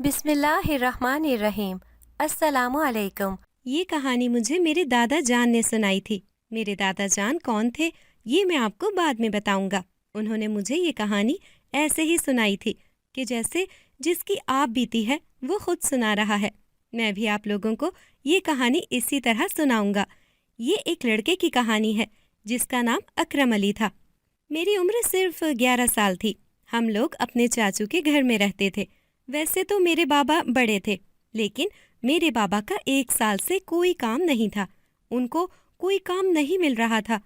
بسم اللہ الرحمن الرحیم۔ السلام علیکم۔ یہ کہانی مجھے میرے دادا جان نے سنائی تھی۔ میرے دادا جان کون تھے یہ میں آپ کو بعد میں بتاؤں گا۔ انہوں نے مجھے یہ کہانی ایسے ہی سنائی تھی کہ جیسے جس کی آپ بیتی ہے وہ خود سنا رہا ہے۔ میں بھی آپ لوگوں کو یہ کہانی اسی طرح سناؤں گا۔ یہ ایک لڑکے کی کہانی ہے جس کا نام اکرم علی تھا۔ میری عمر صرف 11 سال تھی۔ ہم لوگ اپنے چاچو کے گھر میں رہتے تھے۔ ویسے تو میرے بابا بڑے تھے، لیکن میرے بابا کا 1 سال سے کوئی کام نہیں تھا۔ ان کو کوئی کام نہیں مل رہا تھا۔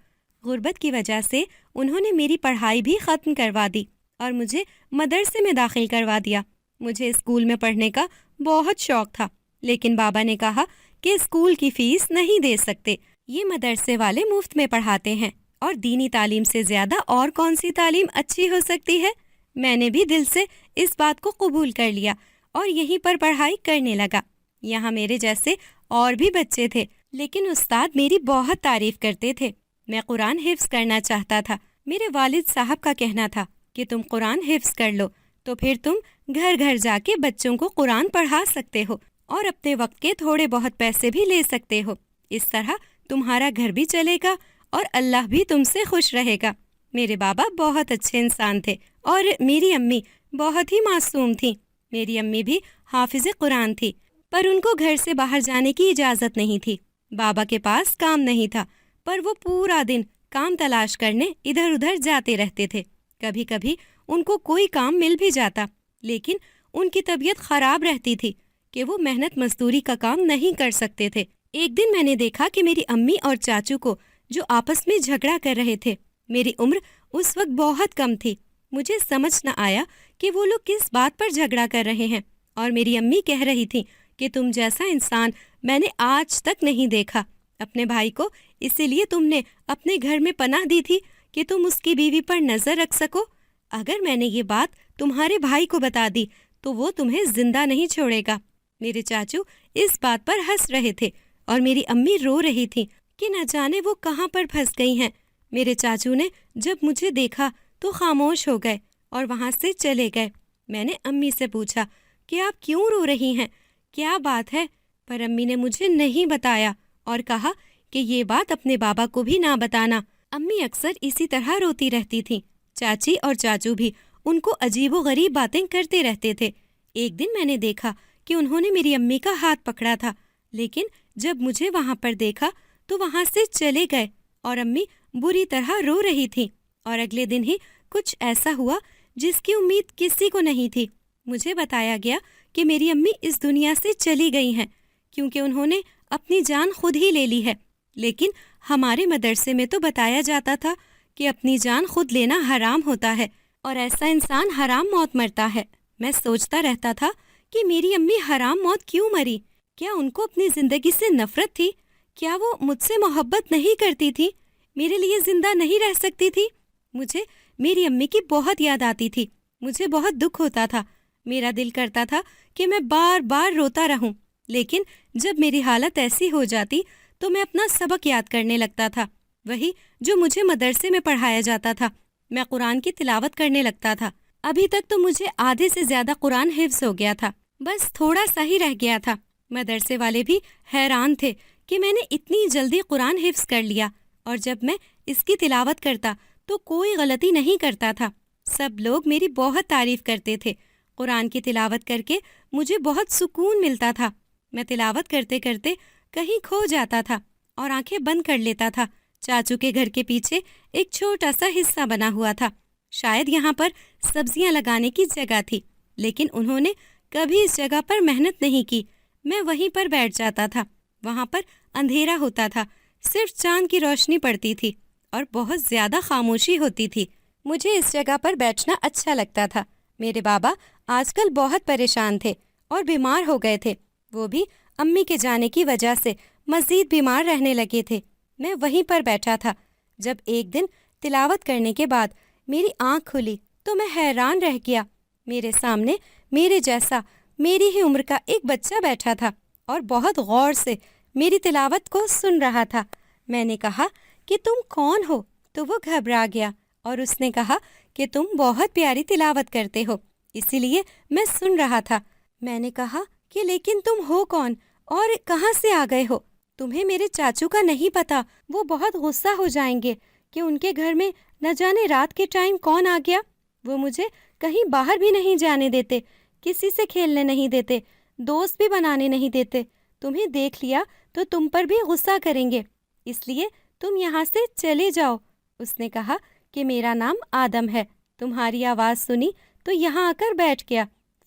غربت کی وجہ سے انہوں نے میری پڑھائی بھی ختم کروا دی اور مجھے مدرسے میں داخل کروا دیا۔ مجھے اسکول میں پڑھنے کا بہت شوق تھا، لیکن بابا نے کہا کہ اسکول کی فیس نہیں دے سکتے، یہ مدرسے والے مفت میں پڑھاتے ہیں اور دینی تعلیم سے زیادہ اور کون سی تعلیم اچھی ہو سکتی ہے۔ میں نے بھی دل سے اس بات کو قبول کر لیا اور یہیں پر پڑھائی کرنے لگا۔ یہاں میرے جیسے اور بھی بچے تھے، لیکن استاد میری بہت تعریف کرتے تھے۔ میں قرآن حفظ کرنا چاہتا تھا۔ میرے والد صاحب کا کہنا تھا کہ تم قرآن حفظ کر لو تو پھر تم گھر گھر جا کے بچوں کو قرآن پڑھا سکتے ہو اور اپنے وقت کے تھوڑے بہت پیسے بھی لے سکتے ہو۔ اس طرح تمہارا گھر بھی چلے گا اور اللہ بھی تم سے خوش رہے گا۔ میرے بابا بہت اچھے انسان تھے اور میری امی بہت ہی معصوم تھیں۔ میری امی بھی حافظ قرآن تھی، پر ان کو گھر سے باہر جانے کی اجازت نہیں تھی۔ بابا کے پاس کام نہیں تھا، پر وہ پورا دن کام تلاش کرنے ادھر ادھر جاتے رہتے تھے۔ کبھی کبھی ان کو کوئی کام مل بھی جاتا، لیکن ان کی طبیعت خراب رہتی تھی کہ وہ محنت مزدوری کا کام نہیں کر سکتے تھے۔ ایک دن میں نے دیکھا کہ میری امی اور چاچو کو جو آپس میں جھگڑا کر رہے تھے۔ میری عمر اس وقت بہت کم تھی۔ مجھے سمجھ نہ آیا کہ وہ لوگ کس بات پر جھگڑا کر رہے ہیں، اور میری امی کہہ رہی تھی کہ تم جیسا انسان میں نے آج تک نہیں دیکھا۔ اپنے بھائی کو اسی لیے تم نے اپنے گھر میں پناہ دی تھی کہ تم اس کی بیوی پر نظر رکھ سکو۔ اگر میں نے یہ بات تمہارے بھائی کو بتا دی تو وہ تمہیں زندہ نہیں چھوڑے گا۔ میرے چاچو اس بات پر ہنس رہے تھے اور میری امی رو رہی تھی کہ نہ جانے وہ کہاں پر پھنس گئی ہیں۔ میرے چاچو نے جب مجھے دیکھا تو خاموش ہو گئے اور وہاں سے چلے گئے۔ میں نے امی سے پوچھا کہ آپ کیوں رو رہی ہیں، کیا بات ہے؟ پر امی نے مجھے نہیں بتایا اور کہا کہ یہ بات اپنے بابا کو بھی نہ بتانا۔ امی اکثر اسی طرح روتی رہتی تھیں۔ چاچی اور چاچو بھی ان کو عجیب و غریب باتیں کرتے رہتے تھے۔ ایک دن میں نے دیکھا کہ انہوں نے میری امی کا ہاتھ پکڑا تھا، لیکن جب مجھے وہاں پر دیکھا تو وہاں سے چلے گئے اور امی بری طرح رو رہی تھی۔ اور اگلے دن ہی کچھ ایسا ہوا جس کی امید کسی کو نہیں تھی۔ مجھے بتایا گیا کہ میری امی اس دنیا سے چلی گئی ہیں کیونکہ انہوں نے اپنی جان خود ہی لے لی ہے۔ لیکن ہمارے مدرسے میں تو بتایا جاتا تھا کہ اپنی جان خود لینا حرام ہوتا ہے اور ایسا انسان حرام موت مرتا ہے۔ میں سوچتا رہتا تھا کہ میری امی حرام موت کیوں مری؟ کیا ان کو اپنی زندگی سے نفرت تھی؟ کیا وہ مجھ سے محبت نہیں کرتی تھی؟ میرے لیے زندہ نہیں رہ سکتی تھی؟ مجھے میری امی کی بہت یاد آتی تھی۔ مجھے بہت دکھ ہوتا تھا۔ میرا دل کرتا تھا کہ میں بار بار روتا رہوں، لیکن جب میری حالت ایسی ہو جاتی تو میں اپنا سبق یاد کرنے لگتا تھا، وہی جو مجھے مدرسے میں پڑھایا جاتا تھا۔ میں قرآن کی تلاوت کرنے لگتا تھا۔ ابھی تک تو مجھے آدھے سے زیادہ قرآن حفظ ہو گیا تھا، بس تھوڑا سا ہی رہ گیا تھا۔ مدرسے والے بھی حیران تھے کہ میں نے اتنی جلدی قرآن حفظ کر لیا، اور جب میں اس کی تلاوت کرتا تو کوئی غلطی نہیں کرتا تھا۔ سب لوگ میری بہت تعریف کرتے تھے۔ قرآن کی تلاوت کر کے مجھے بہت سکون ملتا تھا۔ میں تلاوت کرتے کرتے کہیں کھو جاتا تھا اور آنکھیں بند کر لیتا تھا۔ چاچو کے گھر کے پیچھے ایک چھوٹا سا حصہ بنا ہوا تھا۔ شاید یہاں پر سبزیاں لگانے کی جگہ تھی، لیکن انہوں نے کبھی اس جگہ پر محنت نہیں کی۔ میں وہیں پر بیٹھ جاتا تھا۔ وہاں پر اندھیرا ہوتا تھا، صرف چاند کی روشنی پڑتی تھی اور بہت زیادہ خاموشی ہوتی تھی۔ مجھے اس جگہ پر بیٹھنا اچھا لگتا تھا۔ میرے بابا آج کل بہت پریشان تھے اور بیمار ہو گئے تھے۔ وہ بھی امی کے جانے کی وجہ سے مزید بیمار رہنے لگے تھے۔ میں وہیں پر بیٹھا تھا جب ایک دن تلاوت کرنے کے بعد میری آنکھ کھلی تو میں حیران رہ گیا۔ میرے سامنے میرے جیسا میری ہی عمر کا ایک بچہ بیٹھا تھا اور بہت غور سے میری تلاوت کو سن رہا تھا۔ میں نے کہا کہ تم کون ہو؟ تو وہ گھبرا گیا اور اس نے کہا کہ تم بہت پیاری تلاوت کرتے ہو، اسی لیے میں سن رہا تھا۔ میں نے کہا کہ لیکن تم ہو کون اور کہاں سے آ گئے ہو؟ تمہیں میرے چاچو کا نہیں پتا، وہ بہت غصہ ہو جائیں گے کہ ان کے گھر میں نہ جانے رات کے ٹائم کون آ گیا۔ وہ مجھے کہیں باہر بھی نہیں جانے دیتے، کسی سے کھیلنے نہیں دیتے، دوست بھی بنانے نہیں دیتے۔ تمہیں دیکھ لیا تو تم پر بھی غصہ کریں گے، اس لیے تم یہاں سے چلے جاؤ۔ اس نے کہا کہ میرا نام آدم ہے، تمہاری آواز سنی تو یہاں آ کر بیٹھ گیا۔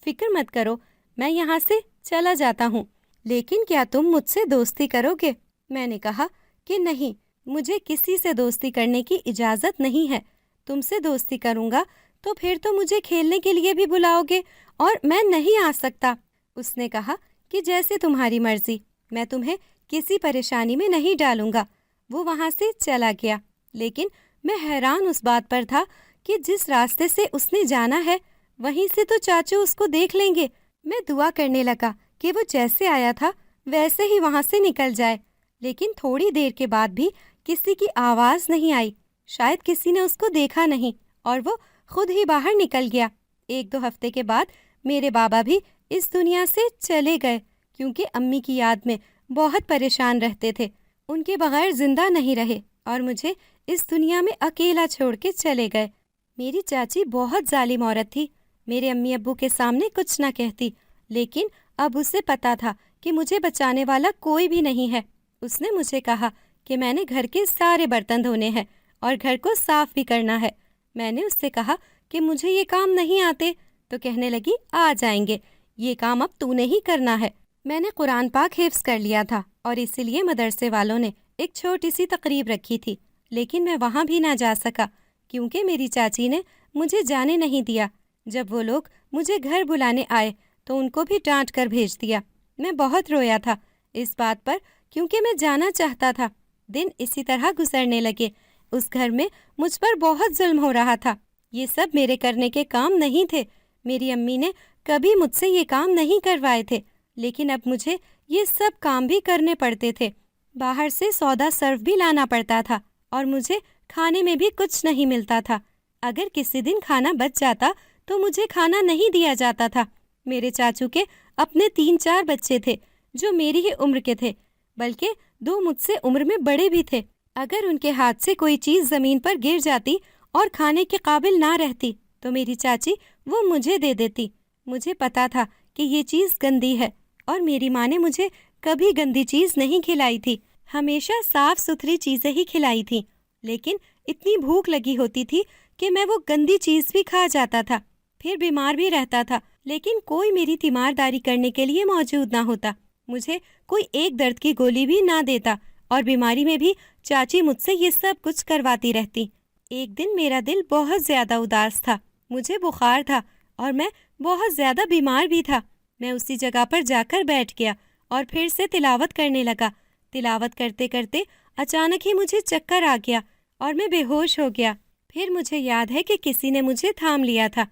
فکر مت کرو، میں یہاں سے چلا جاتا ہوں، لیکن کیا تم مجھ سے دوستی کرو گے؟ میں نے کہا کہ نہیں، مجھے کسی سے دوستی کرنے کی اجازت نہیں ہے۔ تم سے دوستی کروں گا تو پھر تو مجھے کھیلنے کے لیے بھی بلاؤ گے اور میں نہیں آ سکتا۔ اس نے کہا کہ جیسے تمہاری مرضی، میں تمہیں کسی پریشانی میں نہیں ڈالوں گا۔ وہ وہاں سے چلا گیا، لیکن میں حیران اس بات پر تھا کہ جس راستے سے اس نے جانا ہے وہیں سے تو چاچو اس کو دیکھ لیں گے۔ میں دعا کرنے لگا کہ وہ جیسے آیا تھا ویسے ہی وہاں سے نکل جائے، لیکن تھوڑی دیر کے بعد بھی کسی کی آواز نہیں آئی۔ شاید کسی نے اس کو دیکھا نہیں اور وہ خود ہی باہر نکل گیا۔ 1-2 ہفتے کے بعد میرے بابا بھی اس دنیا سے چلے گئے، کیونکہ امی کی یاد میں بہت پریشان رہتے تھے۔ ان کے بغیر زندہ نہیں رہے اور مجھے اس دنیا میں اکیلا چھوڑ کے چلے گئے۔ میری چاچی بہت ظالم عورت تھی، میرے امی ابو کے سامنے کچھ نہ کہتی، لیکن اب اسے پتا تھا کہ مجھے بچانے والا کوئی بھی نہیں ہے۔ اس نے مجھے کہا کہ میں نے گھر کے سارے برتن دھونے ہیں اور گھر کو صاف بھی کرنا ہے۔ میں نے اس سے کہا کہ مجھے یہ کام نہیں آتے، تو کہنے لگی آ جائیں گے، یہ کام اب تو نے ہی کرنا ہے۔ میں نے قرآن پاک حفظ کر لیا تھا اور اسی لیے مدرسے والوں نے ایک چھوٹی سی تقریب رکھی تھی، لیکن میں وہاں بھی نہ جا سکا کیونکہ میری چاچی نے مجھے جانے نہیں دیا۔ جب وہ لوگ مجھے گھر بلانے آئے تو ان کو بھی ڈانٹ کر بھیج دیا۔ میں بہت رویا تھا اس بات پر کیونکہ میں جانا چاہتا تھا۔ دن اسی طرح گزرنے لگے۔ اس گھر میں مجھ پر بہت ظلم ہو رہا تھا۔ یہ سب میرے کرنے کے کام نہیں تھے، میری امی نے کبھی مجھ سے یہ کام نہیں کروائے تھے، لیکن اب مجھے یہ سب کام بھی کرنے پڑتے تھے۔ باہر سے سودا صرف بھی لانا پڑتا تھا اور مجھے کھانے میں بھی کچھ نہیں ملتا تھا۔ اگر کسی دن کھانا بچ جاتا تو مجھے کھانا نہیں دیا جاتا تھا۔ میرے چاچو کے اپنے 3-4 بچے تھے جو میری ہی عمر کے تھے، بلکہ 2 مجھ سے عمر میں بڑے بھی تھے۔ اگر ان کے ہاتھ سے کوئی چیز زمین پر گر جاتی اور کھانے کے قابل نہ رہتی تو میری چاچی وہ مجھے دے دیتی۔ مجھے پتا تھا کہ یہ چیز گندی ہے اور میری ماں نے مجھے کبھی گندی چیز نہیں کھلائی تھی، ہمیشہ صاف ستھری چیزیں ہی کھلائی تھیں، لیکن اتنی بھوک لگی ہوتی تھی کہ میں وہ گندی چیز بھی کھا جاتا تھا، پھر بیمار بھی رہتا تھا، لیکن کوئی میری تیمارداری کرنے کے لیے موجود نہ ہوتا۔ مجھے کوئی ایک درد کی گولی بھی نہ دیتا اور بیماری میں بھی چاچی مجھ سے یہ سب کچھ کرواتی رہتی۔ ایک دن میرا دل بہت زیادہ اداس تھا، مجھے بخار تھا اور میں بہت زیادہ بیمار بھی تھا۔ میں اسی جگہ پر جا کر بیٹھ گیا اور پھر سے تلاوت کرنے لگا۔ تلاوت کرتے کرتے اچانک ہی مجھے چکر آ گیا اور میں بے ہوش ہو گیا۔ پھر مجھے یاد ہے کہ کسی نے مجھے تھام لیا تھا،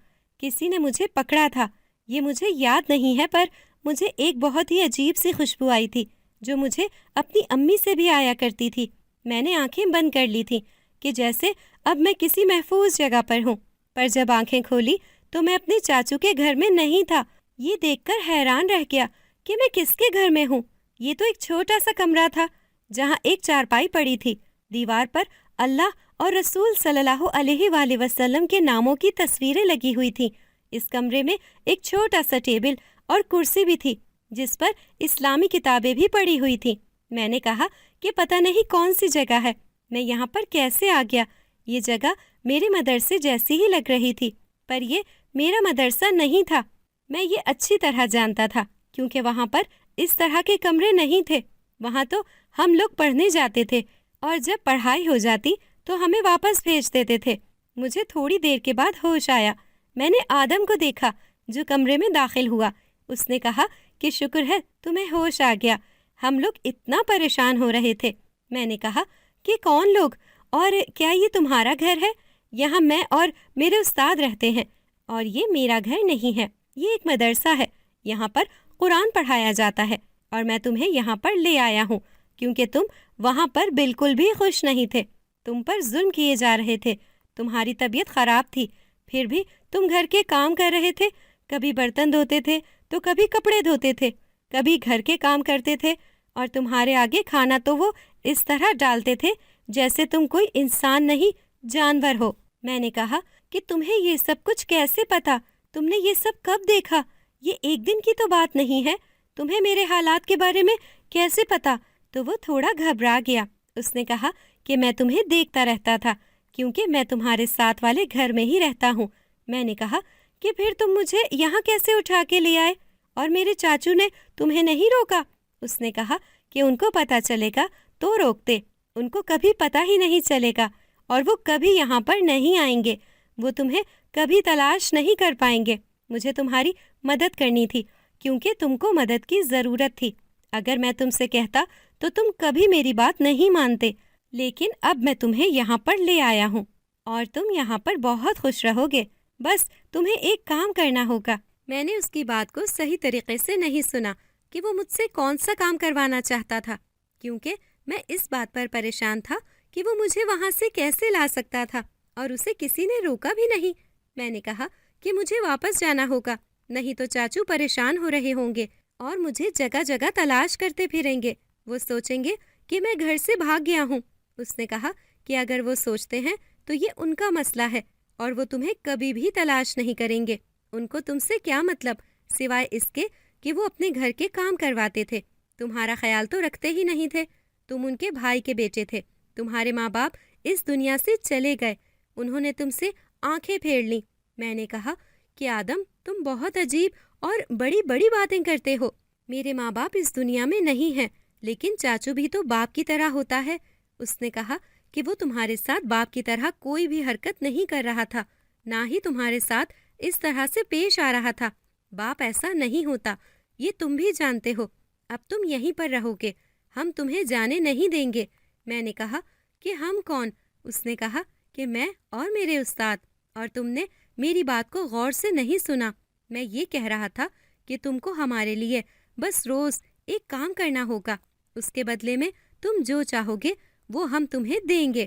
کسی نے مجھے پکڑا تھا۔ یہ مجھے یاد نہیں ہے، پر مجھے ایک بہت ہی عجیب سی خوشبو آئی تھی جو مجھے اپنی امی سے بھی آیا کرتی تھی۔ میں نے آنکھیں بند کر لی تھیں کہ جیسے اب میں کسی محفوظ جگہ پر ہوں، پر جب آنکھیں کھولی تو میں اپنے چاچو کے گھر میں نہیں تھا۔ یہ دیکھ کر حیران رہ گیا کہ میں کس کے گھر میں ہوں۔ یہ تو ایک چھوٹا سا کمرہ تھا جہاں ایک چارپائی پڑی تھی، دیوار پر اللہ اور رسول صلی اللہ علیہ وآلہ وسلم کے ناموں کی تصویریں لگی ہوئی تھیں۔ اس کمرے میں ایک چھوٹا سا ٹیبل اور کرسی بھی تھی جس پر اسلامی کتابیں بھی پڑی ہوئی تھیں۔ میں نے کہا کہ پتہ نہیں کون سی جگہ ہے، میں یہاں پر کیسے آ گیا؟ یہ جگہ میرے مدرسے جیسی ہی لگ رہی تھی، پر یہ میرا مدرسہ نہیں تھا۔ میں یہ اچھی طرح جانتا تھا کیونکہ وہاں پر اس طرح کے کمرے نہیں تھے۔ وہاں تو ہم لوگ پڑھنے جاتے تھے اور جب پڑھائی ہو جاتی تو ہمیں واپس بھیج دیتے تھے۔ مجھے تھوڑی دیر کے بعد ہوش آیا۔ میں نے آدم کو دیکھا جو کمرے میں داخل ہوا۔ اس نے کہا کہ شکر ہے تمہیں ہوش آ گیا، ہم لوگ اتنا پریشان ہو رہے تھے۔ میں نے کہا کہ کون لوگ اور کیا یہ تمہارا گھر ہے؟ یہاں میں اور میرے استاد رہتے ہیں اور یہ میرا گھر نہیں ہے، یہ ایک مدرسہ ہے، یہاں پر قرآن پڑھایا جاتا ہے اور میں تمہیں یہاں پر لے آیا ہوں کیونکہ تم وہاں پر بالکل بھی خوش نہیں تھے، تم پر ظلم کیے جا رہے تھے، تمہاری طبیعت خراب تھی، پھر بھی تم گھر کے کام کر رہے تھے، کبھی برتن دھوتے تھے تو کبھی کپڑے دھوتے تھے، کبھی گھر کے کام کرتے تھے، اور تمہارے آگے کھانا تو وہ اس طرح ڈالتے تھے جیسے تم کوئی انسان نہیں جانور ہو۔ میں نے کہا کہ تمہیں یہ سب کچھ کیسے پتا؟ تم نے یہ سب کب دیکھا؟ یہ ایک دن کی تو بات نہیں ہے، تمہیں میرے حالات کے بارے میں کیسے پتا؟ تو وہ تھوڑا گھبرا گیا۔ اس نے کہا کہ میں تمہیں دیکھتا رہتا تھا کیونکہ میں تمہارے ساتھ والے گھر میں ہی رہتا ہوں۔ میں نے کہا کہ پھر تم مجھے یہاں کیسے اٹھا کے لے آئے اور میرے چاچو نے تمہیں نہیں روکا؟ اس نے کہا کہ ان کو پتہ چلے گا تو روکتے، ان کو کبھی پتہ ہی نہیں چلے گا اور وہ کبھی یہاں پر نہیں آئیں گے، وہ تمہیں کبھی تلاش نہیں کر پائیں گے۔ مجھے تمہاری مدد کرنی تھی کیونکہ تم کو مدد کی ضرورت تھی۔ اگر میں تم سے کہتا تو تم کبھی میری بات نہیں مانتے، لیکن اب میں تمہیں یہاں پر لے آیا ہوں اور تم یہاں پر بہت خوش رہو گے۔ بس تمہیں ایک کام کرنا ہوگا۔ میں نے اس کی بات کو صحیح طریقے سے نہیں سنا کہ وہ مجھ سے کون سا کام کروانا چاہتا تھا، کیونکہ میں اس بات پر پریشان تھا کہ وہ مجھے وہاں سے کیسے لا سکتا تھا، اور اسے کسی نے روکا بھی نہیں۔ میں نے کہا کہ مجھے واپس جانا ہوگا، نہیں تو چاچو پریشان ہو رہے ہوں گے اور مجھے جگہ جگہ تلاش کرتے پھریں گے، وہ سوچیں گے کہ میں گھر سے بھاگ گیا ہوں۔ اس نے کہا کہ اگر وہ سوچتے ہیں تو یہ ان کا مسئلہ ہے اور وہ تمہیں کبھی بھی تلاش نہیں کریں گے۔ ان کو تم سے کیا مطلب سوائے اس کے کہ وہ اپنے گھر کے کام کرواتے تھے، تمہارا خیال تو رکھتے ہی نہیں تھے۔ تم ان کے بھائی کے بیٹے تھے، تمہارے ماں باپ اس دنیا سے چلے گئے، انہوں نے تم سے آنکھیں پھیر لیں۔ میں نے کہا کہ آدم تم بہت عجیب اور بڑی بڑی باتیں کرتے ہو، میرے ماں باپ اس دنیا میں نہیں ہیں، لیکن چاچو بھی تو باپ کی طرح ہوتا ہے۔ اس نے کہا کہ وہ تمہارے ساتھ باپ کی طرح کوئی بھی حرکت نہیں کر رہا تھا، نہ ہی تمہارے ساتھ اس طرح سے پیش آ رہا تھا۔ باپ ایسا نہیں ہوتا، یہ تم بھی جانتے ہو۔ اب تم یہیں پر رہو گے، ہم تمہیں جانے نہیں دیں گے۔ میں نے کہا کہ ہم کون؟ اس نے کہا کہ میں اور میرے استاد، اور تم نے میری بات کو غور سے نہیں سنا۔ میں یہ کہہ رہا تھا کہ تم کو ہمارے لیے بس روز ایک کام کرنا ہوگا، اس کے بدلے میں تم جو چاہو گے وہ ہم تمہیں دیں گے۔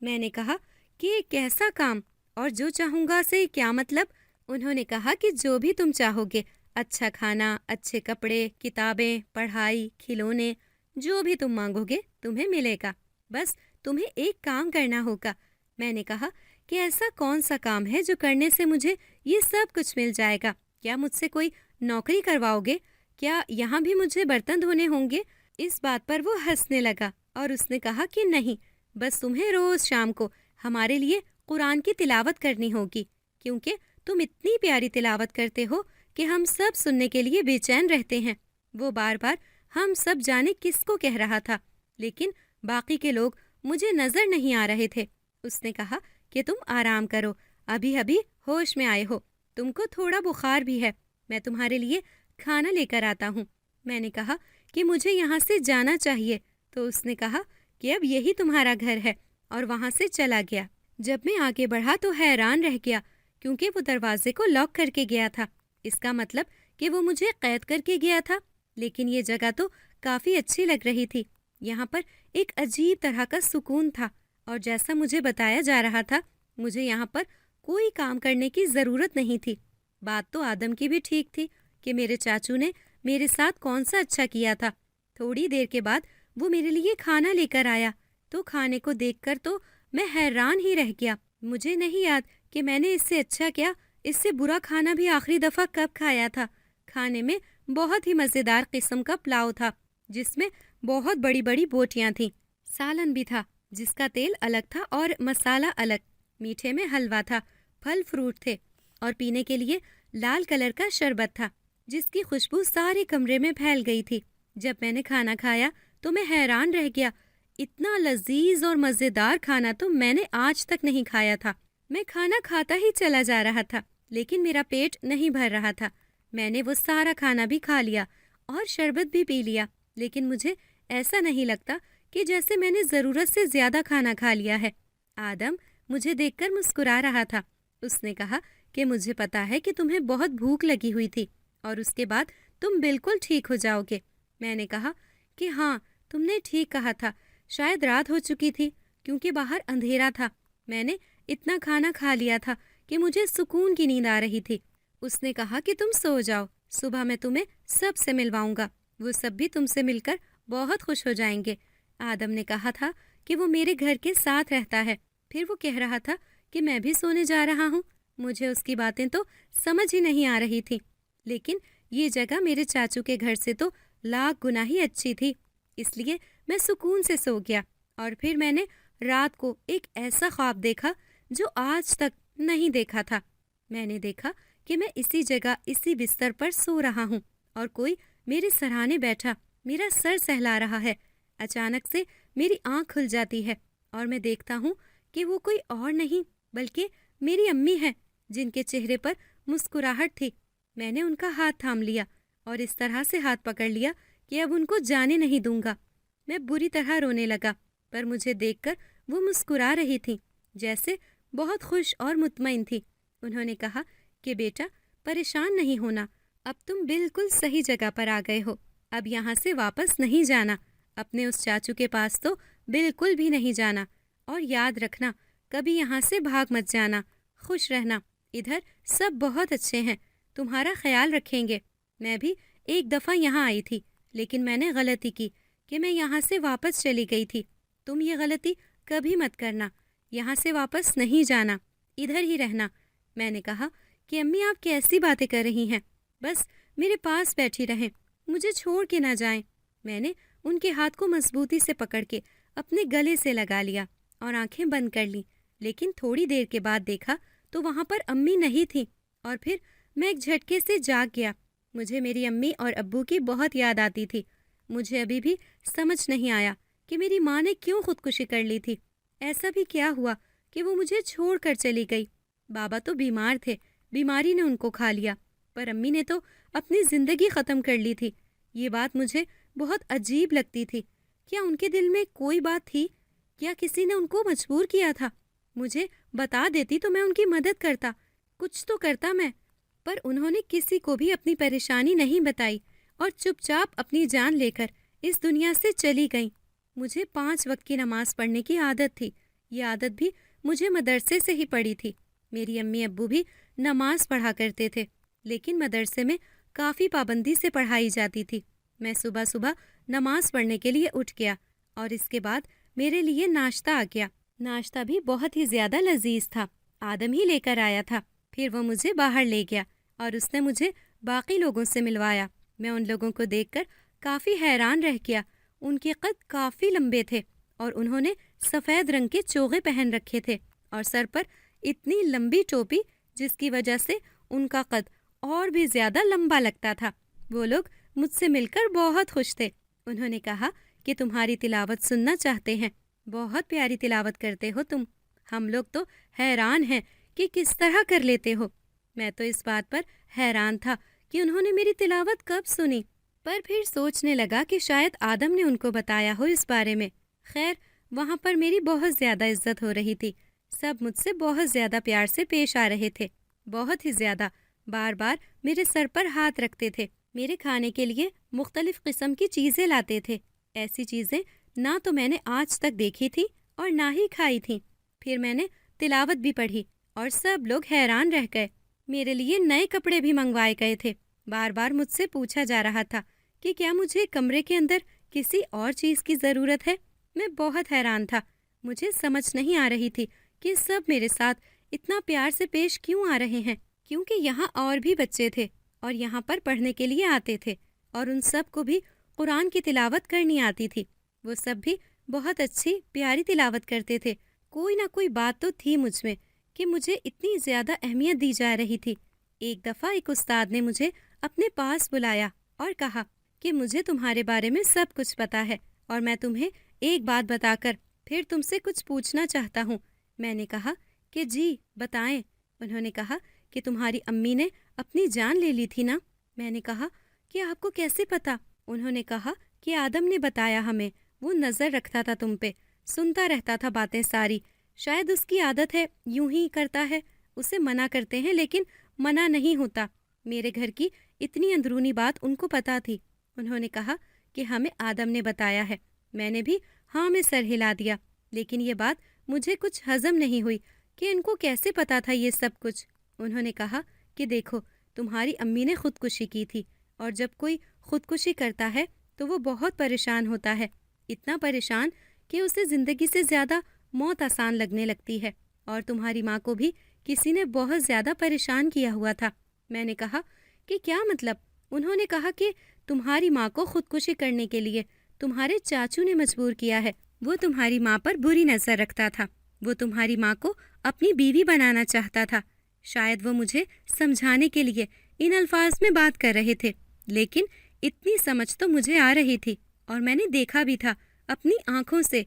میں نے کہا کہ کیسا کام اور جو چاہوں گا سے کیا مطلب؟ انہوں نے کہا کہ جو بھی تم چاہو گے، اچھا کھانا، اچھے کپڑے، کتابیں، پڑھائی، کھلونے، جو بھی تم مانگو گے تمہیں ملے گا، بس تمہیں ایک کام کرنا ہوگا۔ میں نے کہا کہ ایسا کون سا کام ہے جو کرنے سے مجھے یہ سب کچھ مل جائے گا؟ کیا مجھ سے کوئی نوکری کرواؤ گے؟ کیا یہاں بھی مجھے برتن دھونے ہوں گے؟ اس بات پر وہ ہنسنے لگا اور اس نے کہا کہ نہیں، بس تمہیں روز شام کو ہمارے لیے قرآن کی تلاوت کرنی ہوگی، کیونکہ تم اتنی پیاری تلاوت کرتے ہو کہ ہم سب سننے کے لیے بے چین رہتے ہیں۔ وہ بار بار ہم سب جانے کس کو کہہ رہا تھا، لیکن باقی کے لوگ مجھے نظر نہیں آ رہے تھے۔ اس نے کہا کہ تم آرام کرو، ابھی ابھی ہوش میں آئے ہو، تم کو تھوڑا بخار بھی ہے، میں تمہارے لیے کھانا لے کر آتا ہوں۔ میں نے کہا کہ مجھے یہاں سے جانا چاہیے، تو اس نے کہا کہ اب یہی تمہارا گھر ہے، اور وہاں سے چلا گیا۔ جب میں آگے بڑھا تو حیران رہ گیا، کیونکہ وہ دروازے کو لاک کر کے گیا تھا۔ اس کا مطلب کہ وہ مجھے قید کر کے گیا تھا، لیکن یہ جگہ تو کافی اچھی لگ رہی تھی۔ یہاں پر ایک عجیب طرح کا سکون تھا، اور جیسا مجھے بتایا جا رہا تھا مجھے یہاں پر کوئی کام کرنے کی ضرورت نہیں تھی۔ بات تو آدم کی بھی ٹھیک تھی کہ میرے چاچو نے میرے ساتھ کون سا اچھا کیا تھا۔ تھوڑی دیر کے بعد وہ میرے لیے کھانا لے کر آیا، تو کھانے کو دیکھ کر تو میں حیران ہی رہ گیا۔ مجھے نہیں یاد کہ میں نے اس سے اچھا کیا، اس سے برا کھانا بھی آخری دفعہ کب کھایا تھا۔ کھانے میں بہت ہی مزیدار قسم کا پلاؤ تھا، جس میں بہت بڑی بڑی بوٹیاں تھیں۔ سالن بھی تھا، جس کا تیل الگ تھا اور مسالہ الگ۔ میٹھے میں حلوہ تھا، پھل فروٹ تھے، اور پینے کے لیے لال کلر کا شربت تھا، جس کی خوشبو سارے کمرے میں پھیل گئی تھی۔ جب میں نے کھانا کھایا تو میں حیران رہ گیا، اتنا لذیذ اور مزیدار کھانا تو میں نے آج تک نہیں کھایا تھا۔ میں کھانا کھاتا ہی چلا جا رہا تھا، لیکن میرا پیٹ نہیں بھر رہا تھا۔ میں نے وہ سارا کھانا بھی کھا لیا اور شربت بھی پی لیا، لیکن مجھے ایسا نہیں لگتا کہ جیسے میں نے ضرورت سے زیادہ کھانا کھا لیا ہے۔ آدم مجھے دیکھ کر مسکرا رہا تھا۔ اس نے کہا کہ مجھے پتا ہے کہ تمہیں بہت بھوک لگی ہوئی تھی، اور اس کے بعد تم بالکل ٹھیک ہو جاؤ گے۔ میں نے کہا کہ ہاں، تم نے ٹھیک کہا تھا، شاید رات ہو چکی تھی کیونکہ باہر اندھیرا تھا۔ میں نے اتنا کھانا کھا لیا تھا کہ مجھے سکون کی نیند آ رہی تھی۔ اس نے کہا کہ تم سو جاؤ، صبح میں تمہیں سب سے ملواؤں گا، وہ سب بھی تم سے مل کر بہت خوش ہو جائیں گے۔ آدم نے کہا تھا کہ وہ میرے گھر کے ساتھ رہتا ہے، پھر وہ کہہ رہا تھا کہ میں بھی سونے جا رہا ہوں۔ مجھے اس کی باتیں تو سمجھ ہی نہیں آ رہی تھی، لیکن یہ جگہ میرے چاچو کے گھر سے تو لاکھ گنا ہی اچھی تھی، اس لیے میں سکون سے سو گیا۔ اور پھر میں نے رات کو ایک ایسا خواب دیکھا جو آج تک نہیں دیکھا تھا۔ میں نے دیکھا کہ میں اسی جگہ اسی بستر پر سو رہا ہوں اور کوئی میرے سرہانے بیٹھا میرا سر سہلا رہا ہے۔ اچانک سے میری آنکھ کھل جاتی ہے اور میں دیکھتا ہوں کہ وہ کوئی اور نہیں بلکہ میری امی ہے، جن کے چہرے پر مسکراہٹ تھی۔ میں نے ان کا ہاتھ تھام لیا اور اس طرح سے ہاتھ پکڑ لیا کہ اب ان کو جانے نہیں دوں گا۔ میں بری طرح رونے لگا، پر مجھے دیکھ کر وہ مسکرا رہی تھی، جیسے بہت خوش اور مطمئن تھی۔ انہوں نے کہا کہ بیٹا، پریشان نہیں ہونا، اب تم بالکل صحیح جگہ پر آ گئے ہو، اب یہاں سے واپس نہیں جانا، اپنے اس چاچو کے پاس تو بالکل بھی نہیں جانا، اور یاد رکھنا کبھی یہاں سے بھاگ مت جانا، خوش رہنا، ادھر سب بہت اچھے ہیں، تمہارا خیال رکھیں گے۔ میں بھی ایک دفعہ یہاں آئی تھی، لیکن میں نے غلطی کی کہ میں یہاں سے واپس چلی گئی تھی۔ تم یہ غلطی کبھی مت کرنا، یہاں سے واپس نہیں جانا، ادھر ہی رہنا۔ میں نے کہا کہ امی آپ کیسی باتیں کر رہی ہیں، بس میرے پاس بیٹھی رہیں، مجھے چھوڑ کے نہ جائیں۔ میں نے ان کے ہاتھ کو مضبوطی سے پکڑ کے اپنے گلے سے لگا لیا اور آنکھیں بند کر لیں، لیکن تھوڑی دیر کے بعد دیکھا تو وہاں پر امی نہیں تھی، اور پھر میں ایک جھٹکے سے جاگ گیا۔ مجھے میری امی اور ابو کی بہت یاد آتی تھی۔ مجھے ابھی بھی سمجھ نہیں آیا کہ میری ماں نے کیوں خودکشی کر لی تھی، ایسا بھی کیا ہوا کہ وہ مجھے چھوڑ کر چلی گئی۔ بابا تو بیمار تھے، بیماری نے ان کو کھا لیا، پر امی نے تو اپنی زندگی ختم کر لی تھی۔ یہ بات مجھے بہت عجیب لگتی تھی۔ کیا ان کے دل میں کوئی بات تھی؟ کیا کسی نے ان کو مجبور کیا تھا؟ مجھے بتا دیتی تو میں ان کی مدد کرتا، کچھ تو کرتا میں، پر انہوں نے کسی کو بھی اپنی پریشانی نہیں بتائی اور چپ چاپ اپنی جان لے کر اس دنیا سے چلی گئیں۔ مجھے 5 وقت کی نماز پڑھنے کی عادت تھی، یہ عادت بھی مجھے مدرسے سے ہی پڑی تھی۔ میری امی ابو بھی نماز پڑھا کرتے تھے، لیکن مدرسے میں کافی پابندی سے پڑھائی جاتی تھی۔ میں صبح صبح نماز پڑھنے کے لیے اٹھ گیا اور اس کے بعد میرے لیے ناشتہ آ گیا۔ ناشتہ بھی بہت ہی زیادہ لذیذ تھا، آدم ہی لے کر آیا تھا۔ پھر وہ مجھے باہر لے گیا اور اس نے مجھے باقی لوگوں سے ملوایا۔ میں ان لوگوں کو دیکھ کر کافی حیران رہ گیا۔ ان کے قد کافی لمبے تھے اور انہوں نے سفید رنگ کے چوغے پہن رکھے تھے اور سر پر اتنی لمبی ٹوپی جس کی وجہ سے ان کا قد اور بھی زیادہ لمبا لگتا تھا۔ وہ لوگ مجھ سے مل کر بہت خوش تھے۔ انہوں نے کہا کہ تمہاری تلاوت سننا چاہتے ہیں، بہت پیاری تلاوت کرتے ہو تم، ہم لوگ تو حیران ہیں کہ کس طرح کر لیتے ہو۔ میں تو اس بات پر حیران تھا کہ انہوں نے میری تلاوت کب سنی، پر پھر سوچنے لگا کہ شاید آدم نے ان کو بتایا ہو اس بارے میں۔ خیر، وہاں پر میری بہت زیادہ عزت ہو رہی تھی، سب مجھ سے بہت زیادہ پیار سے پیش آ رہے تھے، بہت ہی زیادہ، بار بار میرے سر پر ہاتھ رکھتے تھے، میرے کھانے کے لیے مختلف قسم کی چیزیں لاتے تھے، ایسی چیزیں نہ تو میں نے آج تک دیکھی تھی اور نہ ہی کھائی تھی۔ پھر میں نے تلاوت بھی پڑھی اور سب لوگ حیران رہ گئے۔ میرے لیے نئے کپڑے بھی منگوائے گئے تھے۔ بار بار مجھ سے پوچھا جا رہا تھا کہ کیا مجھے کمرے کے اندر کسی اور چیز کی ضرورت ہے۔ میں بہت حیران تھا، مجھے سمجھ نہیں آ رہی تھی کہ سب میرے ساتھ اتنا پیار سے پیش کیوں آ رہے ہیں، کیونکہ یہاں اور بھی بچے تھے اور یہاں پر پڑھنے کے لیے آتے تھے، اور ان سب کو بھی قرآن کی تلاوت کرنی آتی تھی۔ وہ سب بھی بہت اچھی پیاری تلاوت کرتے تھے۔ کوئی نہ کوئی بات تو تھی مجھ میں کہ مجھے اتنی زیادہ اہمیت دی جا رہی تھی۔ ایک دفعہ ایک استاد نے مجھے اپنے پاس بلایا اور کہا کہ مجھے تمہارے بارے میں سب کچھ پتا ہے اور میں تمہیں ایک بات بتا کر پھر تم سے کچھ پوچھنا چاہتا ہوں۔ میں نے کہا کہ جی بتائیں۔ انہوں نے کہا کہ تمہاری امی نے اپنی جان لے لی تھی نا؟ میں نے کہا کہ آپ کو کیسے پتا؟ انہوں نے کہا کہ آدم نے بتایا ہمیں، وہ نظر رکھتا تھا تم پہ، سنتا رہتا تھا باتیں ساری، شاید اس کی عادت ہے، یوں ہی کرتا ہے، اسے منع کرتے ہیں لیکن منع نہیں ہوتا۔ میرے گھر کی اتنی اندرونی بات ان کو پتا تھی۔ انہوں نے کہا کہ ہمیں آدم نے بتایا ہے۔ میں نے بھی ہاں میں سر ہلا دیا، لیکن یہ بات مجھے کچھ ہضم نہیں ہوئی کہ ان کو کیسے پتا تھا یہ سب کچھ۔ انہوں نے کہا کہ دیکھو، تمہاری امی نے خودکشی کی تھی، اور جب کوئی خودکشی کرتا ہے تو وہ بہت پریشان ہوتا ہے، اتنا پریشان کہ اسے زندگی سے زیادہ موت آسان لگنے لگتی ہے، اور تمہاری ماں کو بھی کسی نے بہت زیادہ پریشان کیا ہوا تھا۔ میں نے کہا کہ کیا مطلب؟ انہوں نے کہا کہ تمہاری ماں کو خودکشی کرنے کے لیے تمہارے چاچو نے مجبور کیا ہے۔ وہ تمہاری ماں پر بری نظر رکھتا تھا، وہ تمہاری ماں کو اپنی بیوی بنانا چاہتا تھا۔ شاید وہ مجھے سمجھانے کے لیے ان الفاظ میں بات کر رہے تھے، لیکن اتنی سمجھ تو مجھے آ رہی تھی، اور میں نے دیکھا بھی تھا اپنی آنکھوں سے۔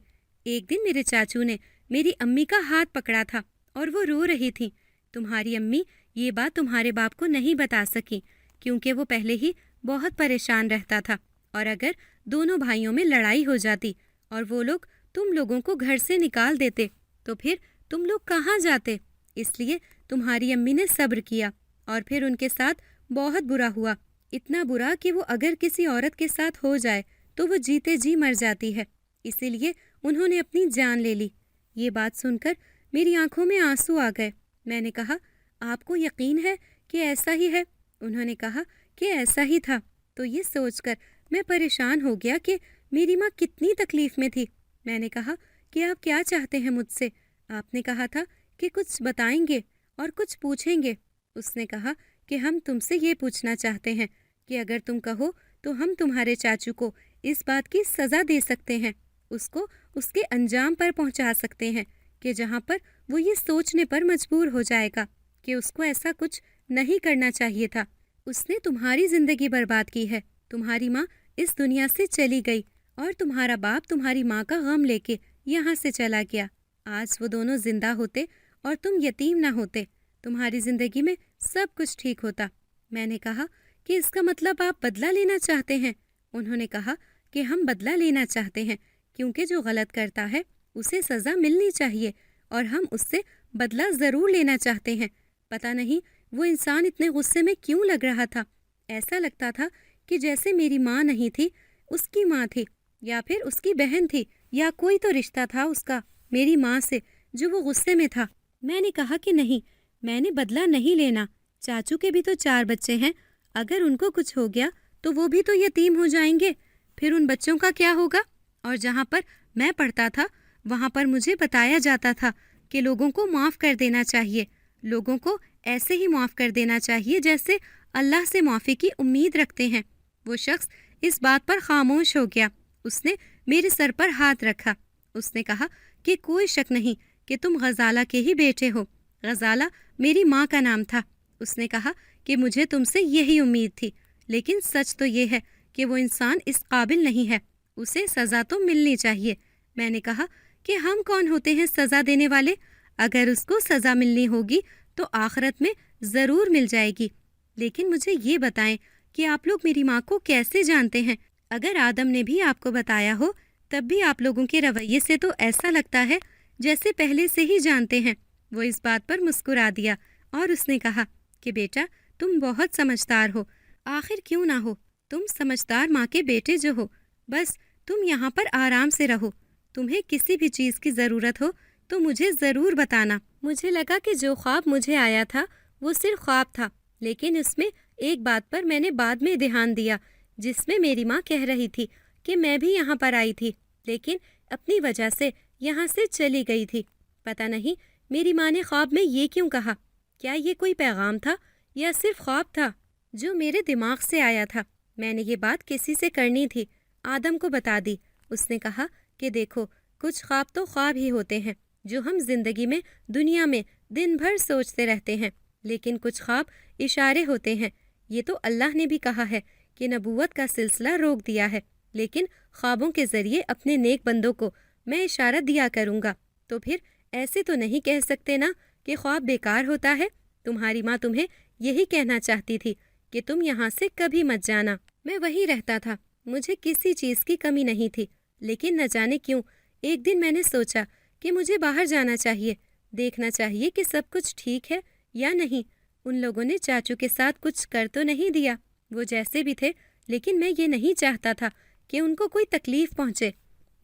ایک دن میرے چاچو نے میری امی کا ہاتھ پکڑا تھا اور وہ رو رہی تھی۔ تمہاری امی یہ بات تمہارے باپ کو نہیں بتا سکی کیونکہ وہ پہلے ہی بہت پریشان رہتا تھا، اور اگر دونوں بھائیوں میں لڑائی ہو جاتی اور وہ لوگ تم لوگوں کو گھر سے نکال دیتے تو پھر تم لوگ کہاں جاتے؟ اس لیے تمہاری امی نے صبر کیا، اور پھر ان کے ساتھ بہت برا ہوا، اتنا برا کہ وہ اگر کسی عورت کے ساتھ ہو جائے تو وہ جیتے جی مر جاتی ہے، اسی لیے انہوں نے اپنی جان لے لی۔ یہ بات سن کر میری آنکھوں میں آنسو آ گئے۔ میں نے کہا آپ کو یقین ہے کہ ایسا ہی ہے؟ انہوں نے کہا کہ ایسا ہی تھا۔ تو یہ سوچ کر میں پریشان ہو گیا کہ میری ماں کتنی تکلیف میں تھی۔ میں نے کہا کہ آپ کیا چاہتے ہیں مجھ سے؟ آپ نے کہا تھا کہ کچھ بتائیں گے اور کچھ پوچھیں گے۔ اس نے کہا کہ ہم تم سے یہ پوچھنا چاہتے ہیں کہ اگر تم کہو تو ہم تمہارے چاچو کو اس بات کی سزا دے سکتے ہیں، اس کو اس کے انجام پر پہنچا سکتے ہیں کہ جہاں پر وہ یہ سوچنے پر مجبور ہو جائے گا کہ اس کو ایسا کچھ نہیں کرنا چاہیے تھا۔ اس نے تمہاری زندگی برباد کی ہے، تمہاری ماں اس دنیا سے چلی گئی اور تمہارا باپ تمہاری ماں کا غم لے کے یہاں سے چلا گیا۔ آج وہ دونوں زندہ ہوتے اور تم یتیم نہ ہوتے، تمہاری زندگی میں سب کچھ ٹھیک ہوتا۔ میں نے کہا کہ اس کا مطلب آپ بدلہ لینا چاہتے ہیں؟ انہوں نے کہا کہ ہم بدلہ لینا چاہتے ہیں کیونکہ جو غلط کرتا ہے اسے سزا ملنی چاہیے، اور ہم اس سے بدلہ ضرور لینا چاہتے ہیں۔ پتہ نہیں وہ انسان اتنے غصے میں کیوں لگ رہا تھا، ایسا لگتا تھا کہ جیسے میری ماں نہیں تھی، اس کی ماں تھی، یا پھر اس کی بہن تھی، یا کوئی تو رشتہ تھا اس کا میری ماں سے جو وہ غصے میں تھا۔ میں نے کہا کہ نہیں، میں نے بدلہ نہیں لینا، چاچو کے بھی تو 4 بچے ہیں، اگر ان کو کچھ ہو گیا تو وہ بھی تو یتیم ہو جائیں گے، پھر ان بچوں کا کیا ہوگا؟ اور جہاں پر میں پڑھتا تھا وہاں پر مجھے بتایا جاتا تھا کہ لوگوں کو معاف کر دینا چاہیے، لوگوں کو ایسے ہی معاف کر دینا چاہیے جیسے اللہ سے معافی کی امید رکھتے ہیں۔ وہ شخص اس بات پر خاموش ہو گیا، اس نے میرے سر پر ہاتھ رکھا، اس نے کہا کہ کوئی شک نہیں کہ تم غزالہ کے ہی بیٹے ہو۔ غزالہ میری ماں کا نام تھا۔ اس نے کہا کہ مجھے تم سے یہی امید تھی، لیکن سچ تو یہ ہے کہ وہ انسان اس قابل نہیں ہے، اسے سزا تو ملنی چاہیے۔ میں نے کہا کہ ہم کون ہوتے ہیں سزا دینے والے؟ اگر اس کو سزا ملنی ہوگی تو آخرت میں ضرور مل جائے گی، لیکن مجھے یہ بتائیں کہ آپ لوگ میری ماں کو کیسے جانتے ہیں؟ اگر آدم نے بھی آپ کو بتایا ہو تب بھی آپ لوگوں کے رویے سے تو ایسا لگتا ہے جیسے پہلے سے ہی جانتے ہیں۔ وہ اس بات پر مسکرا دیا اور اس نے کہا کہ بیٹا تم بہت سمجھدار ہو، آخر کیوں نہ ہو، تم سمجھدار ماں کے بیٹے جو ہو، بس تم یہاں پر آرام سے رہو، تمہیں کسی بھی چیز کی ضرورت ہو تو مجھے ضرور بتانا۔ مجھے لگا کہ جو خواب مجھے آیا تھا وہ صرف خواب تھا، لیکن اس میں ایک بات پر میں نے بعد میں دھیان دیا، جس میں میری ماں کہہ رہی تھی کہ میں بھی یہاں پر آئی تھی لیکن اپنی وجہ سے یہاں سے چلی گئی تھی۔ پتہ نہیں میری ماں نے خواب میں یہ کیوں کہا، کیا یہ کوئی پیغام تھا یا صرف خواب تھا جو میرے دماغ سے آیا تھا؟ میں نے یہ بات کسی سے کرنی تھی، آدم کو بتا دی۔ اس نے کہا کہ دیکھو کچھ خواب تو خواب ہی ہوتے ہیں جو ہم زندگی میں دنیا میں دن بھر سوچتے رہتے ہیں، لیکن کچھ خواب اشارے ہوتے ہیں۔ یہ تو اللہ نے بھی کہا ہے کہ نبوت کا سلسلہ روک دیا ہے، لیکن خوابوں کے ذریعے اپنے نیک بندوں کو میں اشارہ دیا کروں گا۔ تو پھر ایسے تو نہیں کہہ سکتے نا کہ خواب بیکار ہوتا ہے۔ تمہاری ماں تمہیں یہی کہنا چاہتی تھی کہ تم یہاں سے کبھی مت جانا۔ میں وہیں رہتا تھا، مجھے کسی چیز کی کمی نہیں تھی، لیکن نہ جانے کیوں ایک دن میں نے سوچا کہ مجھے باہر جانا چاہیے، دیکھنا چاہیے کہ سب کچھ ٹھیک ہے یا نہیں۔ ان لوگوں نے چاچو کے ساتھ کچھ کر تو نہیں دیا، وہ جیسے بھی تھے، لیکن میں یہ نہیں چاہتا تھا کہ ان کو کوئی تکلیف پہنچے۔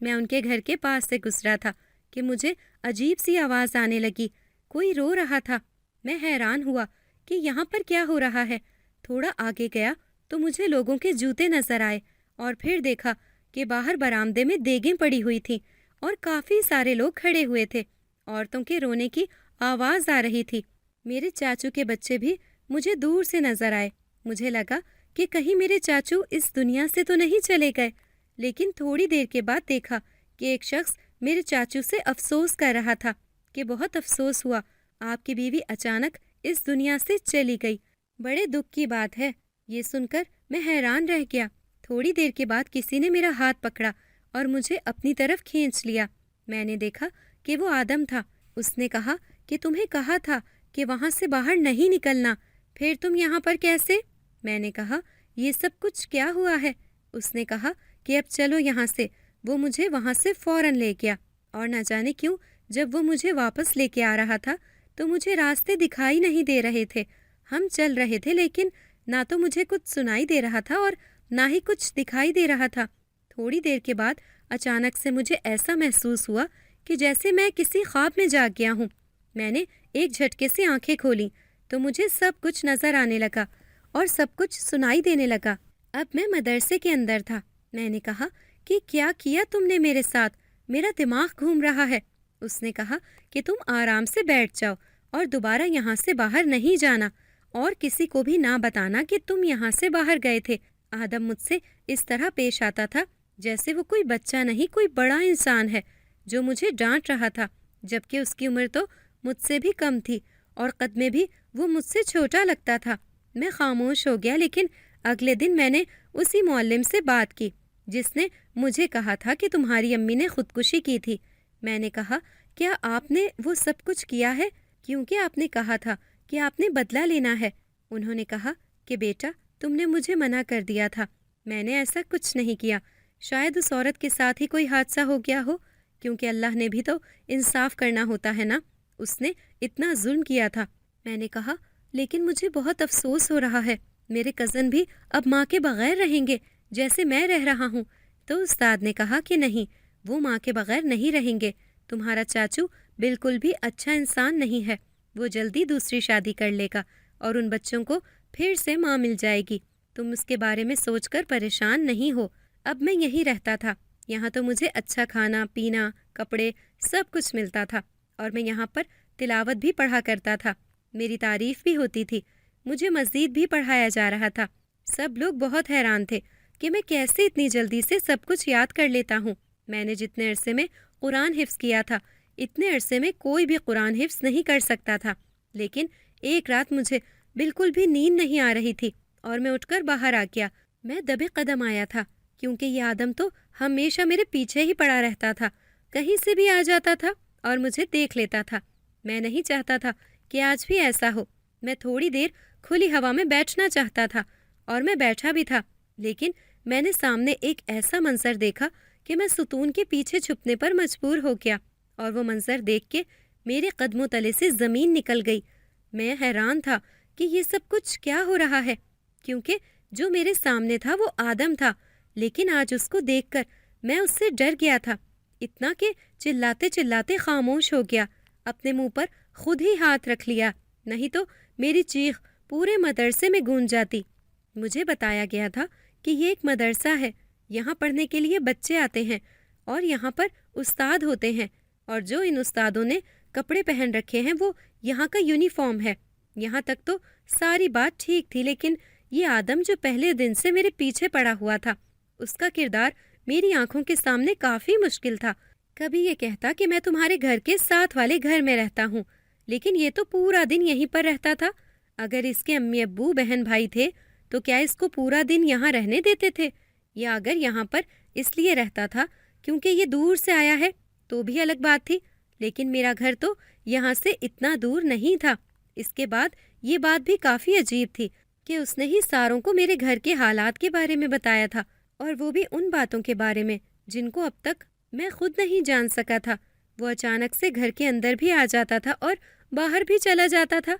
میں ان کے گھر کے پاس سے گزرا تھا کہ مجھے عجیب سی آواز آنے لگی، کوئی رو رہا تھا۔ میں حیران ہوا کہ یہاں پر کیا ہو رہا ہے، تھوڑا آگے گیا تو مجھے لوگوں کے جوتے نظر آئے اور پھر دیکھا کہ باہر برآمدے میں دیگیں پڑی ہوئی تھیں اور کافی سارے لوگ کھڑے ہوئے تھے۔ عورتوں کے رونے کی آواز آ رہی تھی۔ میرے چاچو کے بچے بھی مجھے دور سے نظر آئے۔ مجھے لگا کہ کہیں میرے چاچو اس دنیا سے تو نہیں چلے گئے، لیکن تھوڑی دیر کے بعد دیکھا کہ ایک شخص میرے چاچو سے افسوس کر رہا تھا کہ بہت افسوس ہوا، آپ کی بیوی اچانک اس دنیا سے چلی گئی۔ بڑے دکھ کی بات ہے۔ یہ سن کر میں حیران رہ گیا۔ تھوڑی دیر کے بعد کسی نے میرا ہاتھ پکڑا اور مجھے اپنی طرف کھینچ لیا۔ میں نے دیکھا کہ وہ آدم تھا۔ اس نے کہا کہ تمہیں کہا تھا کہ وہاں سے باہر نہیں نکلنا، پھر تم یہاں پر کیسے؟ میں نے کہا یہ سب کچھ کیا ہوا ہے؟ اس نے کہا کہ اب چلو یہاں سے۔ وہ مجھے وہاں سے فوراً لے گیا اور نہ جانے کیوں جب وہ مجھے واپس لے کے آ رہا تھا تو مجھے راستے دکھائی نہیں دے رہے تھے۔ ہم چل رہے تھے لیکن نہ تو مجھے کچھ سنائی دے رہا تھا اور نہ ہی کچھ دکھائی دے رہا تھا۔ تھوڑی دیر کے بعد اچانک سے مجھے ایسا محسوس ہوا کہ جیسے میں کسی خواب میں جاگ گیا ہوں۔ میں نے ایک جھٹکے سے آنکھیں کھولیں تو مجھے سب کچھ نظر آنے لگا اور سب کچھ سنائی دینے لگا۔ اب میں مدرسے کے اندر تھا۔ میں نے کہا کہ کیا کیا تم نے میرے ساتھ؟ میرا دماغ گھوم رہا ہے۔ اس نے کہا کہ تم آرام سے بیٹھ جاؤ اور دوبارہ یہاں سے باہر نہیں جانا اور کسی کو بھی نہ بتانا کہ تم یہاں سے باہر گئے تھے۔ آدم مجھ سے اس طرح پیش آتا تھا جیسے وہ کوئی بچہ نہیں، کوئی بڑا انسان ہے جو مجھے ڈانٹ رہا تھا، جبکہ اس کی عمر تو مجھ سے بھی کم تھی اور قد میں بھی وہ مجھ سے چھوٹا لگتا تھا۔ میں خاموش ہو گیا، لیکن اگلے دن میں نے اسی معلم سے بات کی جس نے مجھے کہا تھا کہ تمہاری امی نے خودکشی کی تھی۔ میں نے کہا کیا آپ نے وہ سب کچھ کیا ہے؟ کیونکہ آپ نے کہا تھا کہ آپ نے بدلہ لینا ہے۔ انہوں نے کہا کہ بیٹا تم نے مجھے منع کر دیا تھا، میں نے ایسا کچھ نہیں کیا۔ شاید اس عورت کے ساتھ ہی کوئی حادثہ ہو گیا ہو، کیونکہ اللہ نے بھی تو انصاف کرنا ہوتا ہے نا، اس نے اتنا ظلم کیا تھا۔ میں نے کہا لیکن مجھے بہت افسوس ہو رہا ہے، میرے کزن بھی اب ماں کے بغیر رہیں گے جیسے میں رہ رہا ہوں۔ تو استاد نے کہا کہ نہیں، وہ ماں کے بغیر نہیں رہیں گے، تمہارا چاچو بالکل بھی اچھا انسان نہیں ہے، وہ جلدی دوسری شادی کر لے گا اور ان بچوں کو پھر سے ماں مل جائے گی، تم اس کے بارے میں سوچ کر پریشان نہیں ہو۔ اب میں یہیں رہتا تھا، یہاں تو مجھے اچھا کھانا پینا، کپڑے سب کچھ ملتا تھا اور میں یہاں پر تلاوت بھی پڑھا کرتا تھا، میری تعریف بھی ہوتی تھی، مجھے مزید بھی پڑھایا جا رہا تھا۔ سب لوگ بہت حیران تھے کہ میں کیسے اتنی جلدی سے سب کچھ یاد کر لیتا ہوں۔ میں نے جتنے عرصے میں قرآن حفظ کیا تھا اتنے عرصے میں کوئی بھی قرآن حفظ نہیں کر سکتا تھا، لیکن ایک رات مجھے بالکل بھی نیند نہیں آ رہی تھی اور میں اٹھ کر باہر آ گیا۔ میں دبے قدم آیا تھا کیونکہ یہ آدم تو ہمیشہ میرے پیچھے ہی پڑا رہتا تھا، کہیں سے بھی آ جاتا تھا اور مجھے دیکھ لیتا تھا۔ میں نہیں چاہتا تھا کہ آج بھی ایسا ہو۔ میں تھوڑی دیر کھلی ہوا میں بیٹھنا چاہتا تھا اور میں بیٹھا بھی تھا، لیکن میں نے سامنے ایک ایسا منظر دیکھا کہ میں ستون کے پیچھے چھپنے پر مجبور ہو گیا اور وہ منظر دیکھ کے میرے قدموں تلے سے زمین نکل گئی۔ میں حیران تھا کہ یہ سب کچھ کیا ہو رہا ہے، کیونکہ جو میرے سامنے تھا وہ آدم تھا، لیکن آج اس کو دیکھ کر میں اس سے ڈر گیا تھا، اتنا کہ چلاتے چلاتے خاموش ہو گیا، اپنے منہ پر خود ہی ہاتھ رکھ لیا، نہیں تو میری چیخ پورے مدرسے میں گونج جاتی۔ مجھے بتایا گیا تھا کہ یہ ایک مدرسہ ہے، یہاں پڑھنے کے لیے بچے آتے ہیں اور یہاں پر استاد ہوتے ہیں، اور جو ان استادوں نے کپڑے پہن رکھے ہیں وہ یہاں کا یونیفارم ہے۔ یہاں تک تو ساری بات ٹھیک تھی، لیکن یہ آدم جو پہلے دن سے میرے پیچھے پڑا ہوا تھا، اس کا کردار میری آنکھوں کے سامنے کافی مشکل تھا۔ کبھی یہ کہتا کہ میں تمہارے گھر کے ساتھ والے گھر میں رہتا ہوں، لیکن یہ تو پورا دن یہیں پر رہتا تھا۔ اگر اس کے امی ابو بہن بھائی تھے تو کیا اس کو پورا دن یہاں رہنے دیتے تھے؟ یا اگر یہاں پر اس لیے رہتا تھا کیونکہ یہ دور سے آیا ہے تو بھی الگ بات تھی، لیکن میرا گھر تو یہاں سے اتنا دور نہیں تھا۔ اس کے بعد یہ بات بھی کافی عجیب تھی کہ اس نے ہی ساروں کو میرے گھر کے حالات کے بارے میں بتایا تھا، اور وہ بھی ان باتوں کے بارے میں جن کو اب تک میں خود نہیں جان سکا تھا۔ وہ اچانک سے گھر کے اندر بھی آ جاتا تھا اور باہر بھی چلا جاتا تھا،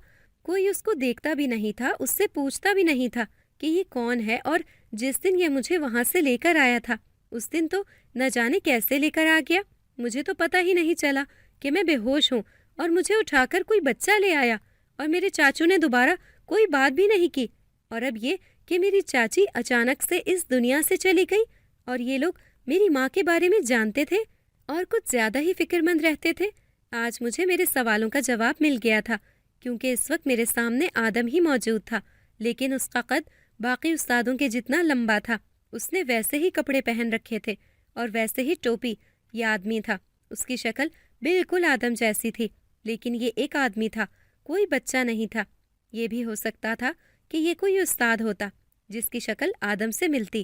کوئی اس کو دیکھتا بھی نہیں تھا، اس سے پوچھتا بھی نہیں تھا کہ یہ کون ہے، اور جس دن یہ مجھے وہاں سے لے کر آیا تھا اس دن تو نہ جانے کیسے لے کر آ گیا، مجھے تو پتہ ہی نہیں چلا کہ میں بے ہوش ہوں اور مجھے اٹھا کر کوئی بچہ لے آیا، اور میرے چاچو نے دوبارہ کوئی بات بھی نہیں کی، اور اب یہ کہ میری چاچی اچانک سے اس دنیا سے چلی گئی، اور یہ لوگ میری ماں کے بارے میں جانتے تھے اور کچھ زیادہ ہی فکر مند رہتے تھے۔ آج مجھے میرے سوالوں کا جواب مل گیا تھا، کیونکہ اس وقت میرے سامنے آدم ہی موجود تھا، لیکن اس کا قد باقی استادوں کے جتنا لمبا تھا۔ اس نے ویسے ہی کپڑے پہن رکھے تھے اور ویسے ہی ٹوپی۔ یہ آدمی تھا، اس کی شکل بالکل آدم جیسی تھی، لیکن یہ ایک آدمی تھا، کوئی بچہ نہیں تھا۔ یہ بھی ہو سکتا تھا کہ یہ کوئی استاد ہوتا جس کی شکل آدم سے ملتی،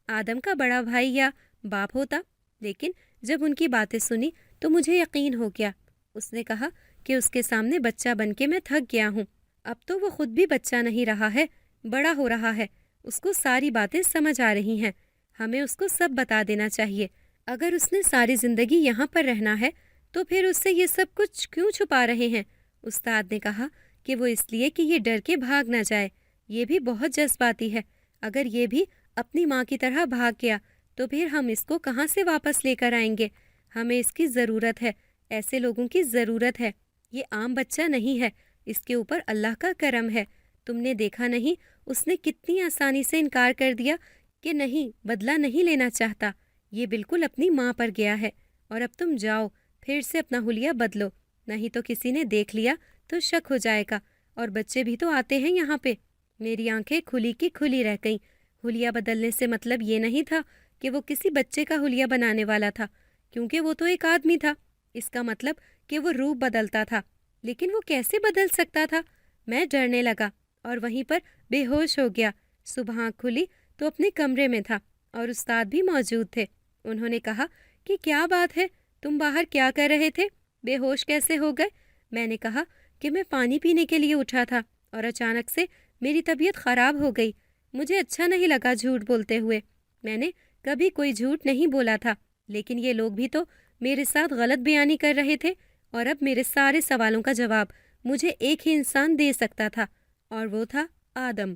آدم کا بڑا بھائی یا باپ ہوتا۔ لیکن جب ان کی باتیں سنی تو مجھے یقین ہو گیا۔ اس نے کہا کہ اس کے سامنے بچہ بن کے میں تھک گیا ہوں۔ اب تو وہ خود بھی بچہ نہیں رہا ہے، بڑا ہو رہا ہے، اس کو ساری باتیں سمجھ آ رہی ہیں۔ ہمیں اس کو سب بتا دینا چاہیے۔ اگر اس نے ساری زندگی یہاں پر رہنا ہے تو پھر اس سے یہ سب کچھ کیوں چھپا رہے ہیں؟ استاد نے کہا کہ وہ اس لیے کہ یہ ڈر کے بھاگ نہ جائے۔ یہ بھی بہت جذباتی ہے۔ اگر یہ بھی اپنی ماں کی طرح بھاگ گیا تو پھر ہم اس کو کہاں سے واپس لے کر آئیں گے؟ ہمیں اس کی ضرورت ہے، ایسے لوگوں کی ضرورت ہے۔ یہ عام بچہ نہیں ہے، اس کے اوپر اللہ کا کرم ہے۔ تم نے دیکھا نہیں اس نے کتنی آسانی سے انکار کر دیا کہ نہیں، بدلہ نہیں لینا چاہتا۔ یہ بالکل اپنی ماں پر گیا ہے۔ اور اب تم جاؤ، پھر سے اپنا حلیہ بدلو، نہیں تو کسی نے دیکھ لیا تو شک ہو جائے گا، اور بچے بھی تو آتے ہیں یہاں پہ۔ میری آنکھیں کھلی کی کھلی رہ گئیں۔ حلیہ بدلنے سے مطلب یہ نہیں تھا کہ وہ کسی بچے کا حلیہ بنانے والا تھا، کیونکہ وہ تو ایک آدمی تھا۔ اس کا مطلب کہ وہ روپ بدلتا تھا، لیکن وہ کیسے بدل سکتا تھا؟ میں ڈرنے لگا اور وہیں پر بے ہوش ہو گیا۔ صبح آنکھ کھلی تو اپنے کمرے میں تھا اور استاد بھی موجود تھے۔ انہوں نے کہا کہ کیا بات ہے، تم باہر کیا کر رہے تھے؟ بے ہوش کیسے ہو گئے؟ میں نے کہا کہ میں پانی پینے کے لیے اٹھا تھا اور اچانک سے میری طبیعت خراب ہو گئی۔ مجھے اچھا نہیں لگا جھوٹ بولتے ہوئے۔ میں نے کبھی کوئی جھوٹ نہیں بولا تھا، لیکن یہ لوگ بھی تو میرے ساتھ غلط بیانی کر رہے تھے، اور اب میرے سارے سوالوں کا جواب مجھے ایک ہی انسان دے سکتا تھا، اور وہ تھا آدم۔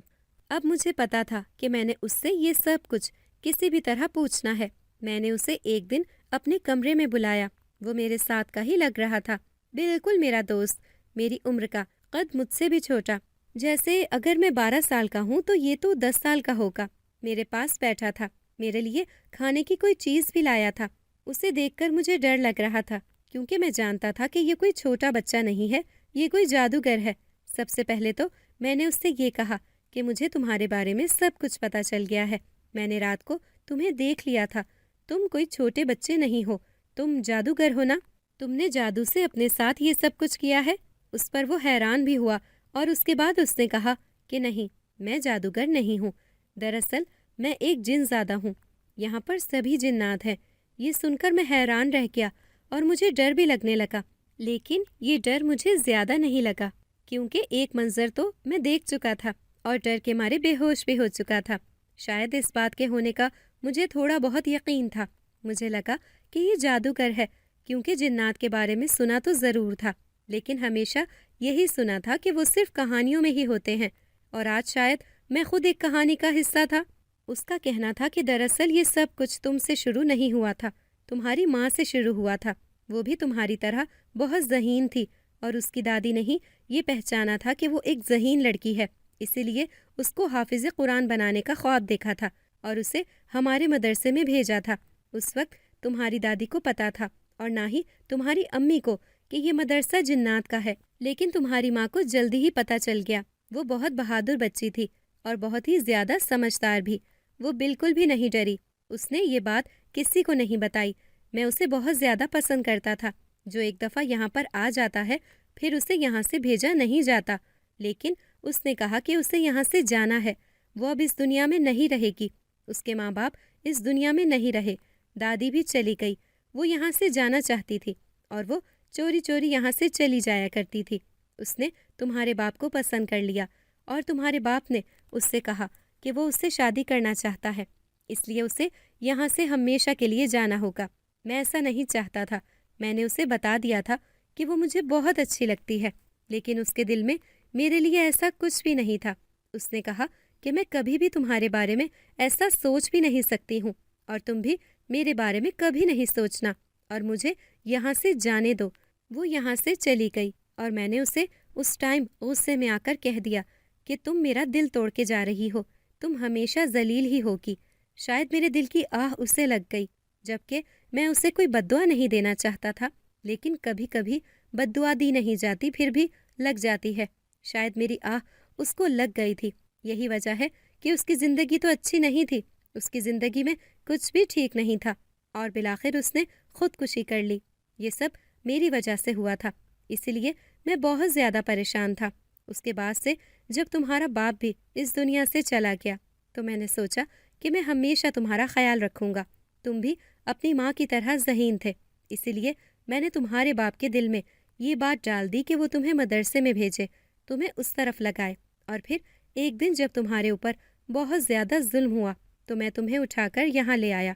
اب مجھے پتا تھا کہ میں نے اس سے یہ سب کچھ کسی بھی طرح پوچھنا ہے۔ میں نے اسے ایک دن اپنے کمرے میں بلایا۔ وہ میرے ساتھ کا ہی لگ رہا تھا، بالکل میرا دوست، میری عمر کا، قد مجھ سے بھی چھوٹا۔ جیسے اگر میں 12 سال کا ہوں تو یہ تو 10 سال کا ہوگا۔ میرے پاس بیٹھا تھا، میرے لیے کھانے کی کوئی چیز بھی لایا تھا۔ اسے دیکھ کر مجھے ڈر لگ رہا تھا، کیونکہ میں جانتا تھا کہ یہ کوئی چھوٹا بچہ نہیں ہے، یہ کوئی جادوگر ہے۔ سب سے پہلے تو میں نے اس سے یہ کہا کہ مجھے تمہارے بارے میں سب کچھ پتہ چل گیا ہے۔ میں نے رات کو تمہیں دیکھ لیا تھا، تم کوئی چھوٹے بچے نہیں ہو، تم جادوگر ہو نا؟ تم نے جادو سے اپنے ساتھ یہ سب کچھ کیا ہے؟ اس پر وہ حیران بھی ہوا، اور اس کے بعد اس نے کہا کہ نہیں، میں جادوگر نہیں ہوں، دراصل میں ایک جن زادہ ہوں، یہاں پر سبھی جنات ہیں۔ یہ سن کر میں حیران رہ گیا اور مجھے ڈر بھی لگنے لگا، لیکن یہ ڈر مجھے زیادہ نہیں لگا، کیونکہ ایک منظر تو میں دیکھ چکا تھا اور ڈر کے مارے بے ہوش بھی ہو چکا تھا۔ شاید اس بات کے ہونے کا مجھے تھوڑا بہت یقین تھا۔ مجھے لگا کہ یہ جادوگر ہے، کیونکہ جنات کے بارے میں سنا تو ضرور تھا، لیکن ہمیشہ یہی سنا تھا کہ وہ صرف کہانیوں میں ہی ہوتے ہیں، اور آج شاید میں خود ایک کہانی کا حصہ تھا۔ اس کا کہنا تھا کہ دراصل یہ سب کچھ تم سے شروع نہیں ہوا تھا، تمہاری ماں سے شروع ہوا تھا۔ وہ بھی تمہاری طرح بہت ذہین تھی، اور اس کی دادی نے ہی یہ پہچانا تھا کہ وہ ایک ذہین لڑکی ہے، اسی لیے اس کو حافظ قرآن بنانے کا خواب دیکھا تھا اور اسے ہمارے مدرسے میں بھیجا تھا۔ اس وقت تمہاری دادی کو پتا تھا، اور نہ ہی تمہاری امی کو، کہ یہ مدرسہ جنات کا ہے، لیکن تمہاری ماں کو جلدی ہی پتہ چل گیا۔ وہ بہت بہادر بچی تھی اور بہت ہی زیادہ سمجھدار بھی۔ وہ بالکل بھی نہیں ڈری۔ اس نے یہ بات کسی کو نہیں بتائی۔ میں اسے بہت زیادہ پسند کرتا تھا۔ جو ایک دفعہ یہاں پر آ جاتا ہے پھر اسے یہاں سے بھیجا نہیں جاتا، لیکن اس نے کہا کہ اسے یہاں سے جانا ہے۔ وہ اب اس دنیا میں نہیں رہے گی، اس کے ماں باپ اس دنیا میں نہیں رہے، دادی بھی چلی گئی۔ وہ یہاں سے جانا چاہتی تھی اور وہ چوری چوری یہاں سے چلی جایا کرتی تھی۔ اس نے تمہارے باپ کو پسند کر لیا، اور تمہارے باپ نے اس سے کہا کہ وہ اس سے شادی کرنا چاہتا ہے، اس لیے اسے یہاں سے ہمیشہ کے لیے جانا ہوگا۔ میں ایسا نہیں چاہتا تھا۔ میں نے اسے بتا دیا تھا کہ وہ مجھے بہت اچھی لگتی ہے، لیکن اس کے دل میں میرے لیے ایسا کچھ بھی نہیں تھا۔ اس نے کہا کہ میں کبھی بھی تمہارے بارے میں ایسا سوچ بھی نہیں سکتی ہوں، اور تم بھی میرے بارے میں کبھی نہیں سوچنا، اور مجھے یہاں سے جانے دو۔ وہ یہاں سے چلی گئی، اور میں نے اسے اس ٹائم غصے میں آ کر کہہ دیا کہ تم میرا دل توڑ کے جا رہی ہو، تم ہمیشہ ذلیل ہی ہوگی۔ شاید میرے دل کی آہ اسے لگ گئی، جبکہ میں اسے کوئی بد دعا نہیں دینا چاہتا تھا، لیکن کبھی کبھی بد دعا دی نہیں جاتی، پھر بھی لگ جاتی ہے۔ شاید میری آہ اس کو لگ گئی تھی۔ یہی وجہ ہے کہ اس کی زندگی تو اچھی نہیں تھی، اس کی زندگی میں کچھ بھی ٹھیک نہیں تھا، اور بالآخر اس نے خودکشی کر لی۔ یہ سب میری وجہ سے ہوا تھا، اسی لیے میں بہت زیادہ پریشان تھا۔ اس کے بعد سے جب تمہارا باپ بھی اس دنیا سے چلا گیا تو میں نے سوچا کہ میں ہمیشہ تمہارا خیال رکھوں گا۔ تم بھی اپنی ماں کی طرح ذہین تھے، اسی لیے میں نے تمہارے باپ کے دل میں یہ بات ڈال دی کہ وہ تمہیں مدرسے میں بھیجے، تمہیں اس طرف لگائے، اور پھر ایک دن جب تمہارے اوپر بہت زیادہ ظلم ہوا تو میں تمہیں اٹھا کر یہاں لے آیا۔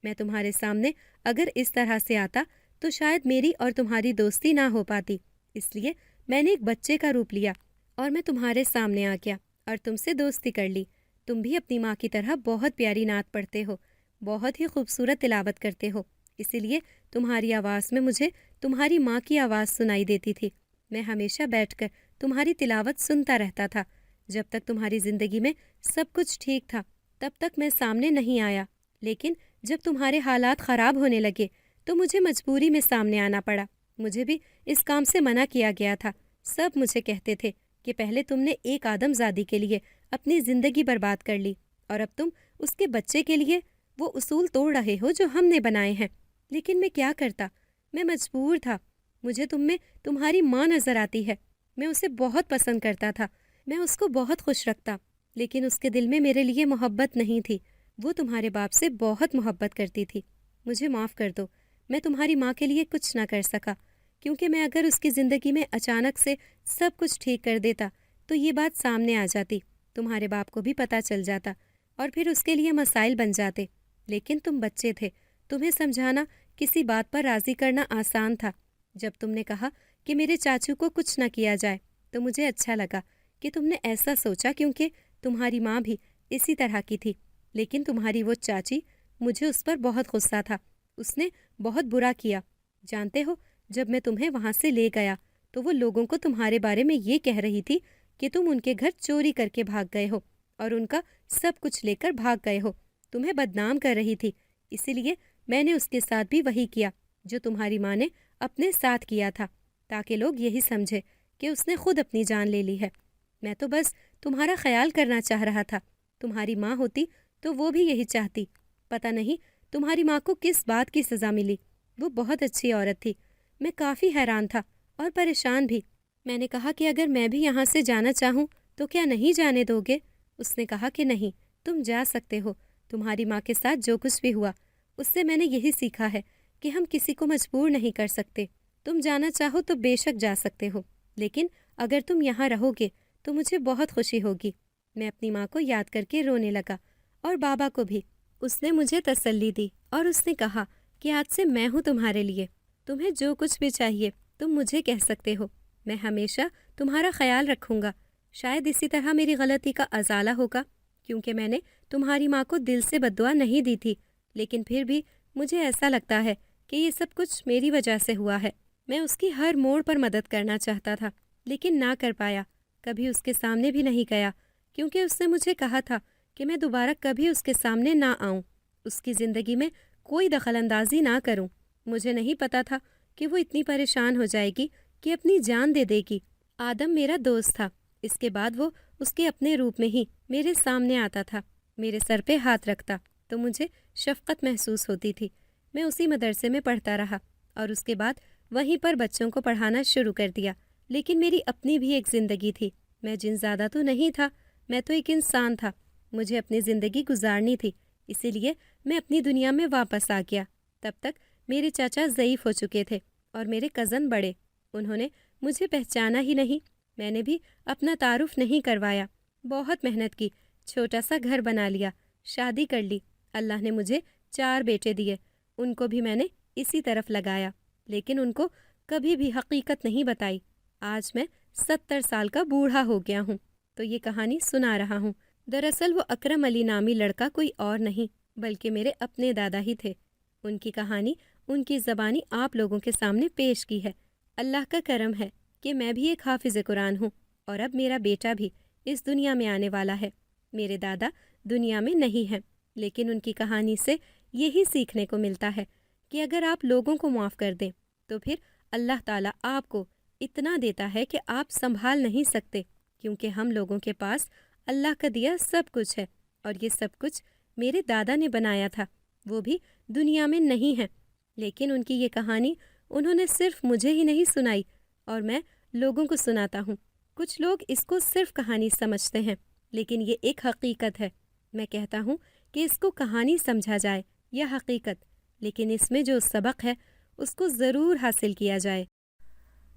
میں تمہارے سامنے اگر اس طرح سے آتا تو شاید میری اور تمہاری دوستی نہ ہو پاتی، اس لیے میں نے ایک بچے کا روپ لیا اور میں تمہارے سامنے آ گیا اور تم سے دوستی کر لی۔ تم بھی اپنی ماں کی طرح بہت پیاری نعت پڑھتے ہو، بہت ہی خوبصورت تلاوت کرتے ہو، اسی لیے تمہاری آواز میں مجھے تمہاری ماں کی آواز سنائی دیتی تھی۔ میں ہمیشہ بیٹھ کر تمہاری تلاوت سنتا رہتا تھا۔ جب تک تمہاری زندگی میں سب کچھ ٹھیک تھا تب تک میں سامنے نہیں آیا، لیکن جب تمہارے حالات خراب ہونے لگے تو مجھے مجبوری میں سامنے آنا پڑا۔ مجھے بھی اس کام سے منع کیا گیا تھا۔ سب مجھے کہتے تھے کہ پہلے تم نے ایک آدم زادی کے لیے اپنی زندگی برباد کر لی اور اب تم اس کے بچے کے لیے وہ اصول توڑ رہے ہو جو ہم نے بنائے ہیں۔ لیکن میں کیا کرتا، میں مجبور تھا۔ مجھے تم میں تمہاری ماں نظر آتی ہے، میں اسے بہت پسند کرتا تھا، میں اس کو بہت خوش رکھتا، لیکن اس کے دل میں میرے لیے محبت نہیں تھی۔ وہ تمہارے باپ سے بہت محبت کرتی تھی۔ مجھے معاف کر دو، میں تمہاری ماں کے لیے کچھ نہ کر سکا، کیونکہ میں اگر اس کی زندگی میں اچانک سے سب کچھ ٹھیک کر دیتا تو یہ بات سامنے آ جاتی، تمہارے باپ کو بھی پتہ چل جاتا اور پھر اس کے لیے مسائل بن جاتے۔ لیکن تم بچے تھے، تمہیں سمجھانا، کسی بات پر راضی کرنا آسان تھا۔ جب تم نے کہا کہ میرے چاچو کو کچھ نہ کیا جائے تو مجھے اچھا لگا کہ تم نے ایسا سوچا، کیونکہ تمہاری ماں بھی اسی طرح کی تھی۔ لیکن تمہاری وہ چاچی، مجھے اس پر بہت غصہ تھا، اس نے بہت برا کیا۔ جانتے ہو، جب میں تمہیں وہاں سے لے گیا تو وہ لوگوں کو تمہارے بارے میں یہ کہہ رہی تھی کہ تم ان کے گھر چوری کر کے بھاگ گئے ہو اور ان کا سب کچھ لے کر بھاگ گئے ہو، تمہیں بدنام کر رہی تھی۔ اسی لیے میں نے اس کے ساتھ بھی وہی کیا جو تمہاری ماں نے اپنے ساتھ کیا تھا، تاکہ لوگ یہی سمجھے کہ اس نے خود اپنی جان لے لی ہے۔ میں تو بس تمہارا خیال کرنا چاہ رہا تھا، تمہاری ماں ہوتی تو وہ بھی یہی چاہتی۔ پتہ نہیں تمہاری ماں کو کس بات کی سزا ملی، وہ بہت اچھی عورت تھی۔ میں کافی حیران تھا اور پریشان بھی۔ میں نے کہا کہ اگر میں بھی یہاں سے جانا چاہوں تو کیا نہیں جانے دو گے؟ اس نے کہا کہ نہیں، تم جا سکتے ہو۔ تمہاری ماں کے ساتھ جو کچھ بھی ہوا اس سے میں نے یہی سیکھا ہے کہ ہم کسی کو مجبور نہیں کر سکتے۔ تم جانا چاہو تو بے شک جا سکتے ہو، لیکن اگر تم یہاں رہو گے تو مجھے بہت خوشی ہوگی۔ میں اپنی ماں کو یاد کر کے رونے لگا اور بابا کو بھی۔ اس نے مجھے تسلی دی اور اس نے کہا کہ آج سے میں ہوں تمہارے لیے، تمہیں جو کچھ بھی چاہیے تم مجھے کہہ سکتے ہو، میں ہمیشہ تمہارا خیال رکھوں گا۔ شاید اسی طرح میری غلطی کا ازالہ ہوگا، کیونکہ میں نے تمہاری ماں کو دل سے بد دعا نہیں دی تھی، لیکن پھر بھی مجھے ایسا لگتا ہے کہ یہ سب کچھ میری وجہ سے ہوا ہے۔ میں اس کی ہر موڑ پر مدد کرنا چاہتا تھا، لیکن نہ کر پایا۔ کبھی اس کے سامنے بھی نہیں گیا، کیونکہ اس نے مجھے کہا تھا کہ میں دوبارہ کبھی اس کے سامنے نہ آؤں، اس کی زندگی میں کوئی دخل اندازی نہ کروں۔ مجھے نہیں پتا تھا کہ وہ اتنی پریشان ہو جائے گی کہ اپنی جان دے دے گی۔ آدم میرا دوست تھا، اس کے بعد وہ اس کے اپنے روپ میں ہی میرے سامنے آتا تھا، میرے سر پہ ہاتھ رکھتا تو مجھے شفقت محسوس ہوتی تھی۔ میں اسی مدرسے میں پڑھتا رہا اور اس کے بعد وہیں پر بچوں کو پڑھانا شروع کر دیا۔ لیکن میری اپنی بھی ایک زندگی تھی، میں جن زیادہ تو نہیں تھا، میں تو ایک انسان تھا، مجھے اپنی زندگی گزارنی تھی، اسی لیے میں اپنی دنیا میں واپس آ گیا۔ تب تک میرے چاچا ضعیف ہو چکے تھے اور میرے کزن بڑے، انہوں نے مجھے پہچانا ہی نہیں۔ میں نے بھی اپنا تعارف نہیں کروایا، بہت محنت کی، چھوٹا سا گھر بنا لیا، شادی کر لی۔ اللہ نے مجھے 4 بیٹے دیے، ان کو بھی میں نے اسی طرف لگایا، لیکن ان کو کبھی بھی حقیقت نہیں بتائی۔ آج میں 70 سال کا بوڑھا ہو گیا ہوں تو یہ کہانی سنا رہا ہوں۔ دراصل وہ اکرم علی نامی لڑکا کوئی اور نہیں بلکہ میرے اپنے دادا ہی تھے۔ ان کی کہانی ان کی زبانی آپ لوگوں کے سامنے پیش کی ہے۔ اللہ کا کرم ہے کہ میں بھی ایک حافظ قرآن ہوں اور اب میرا بیٹا بھی اس دنیا میں آنے والا ہے۔ میرے دادا دنیا میں نہیں ہیں، لیکن ان کی کہانی سے یہی سیکھنے کو ملتا ہے کہ اگر آپ لوگوں کو معاف کر دیں تو پھر اللہ تعالیٰ آپ کو اتنا دیتا ہے کہ آپ سنبھال نہیں سکتے، کیونکہ ہم لوگوں کے پاس اللہ کا دیا سب کچھ ہے، اور یہ سب کچھ میرے دادا نے بنایا تھا۔ وہ بھی دنیا میں نہیں ہیں، لیکن ان کی یہ کہانی انہوں نے صرف مجھے ہی نہیں سنائی، اور میں لوگوں کو سناتا ہوں۔ کچھ لوگ اس کو صرف کہانی سمجھتے ہیں، لیکن یہ ایک حقیقت ہے۔ میں کہتا ہوں کہ اس کو کہانی سمجھا جائے یا حقیقت، لیکن اس میں جو سبق ہے اس کو ضرور حاصل کیا جائے۔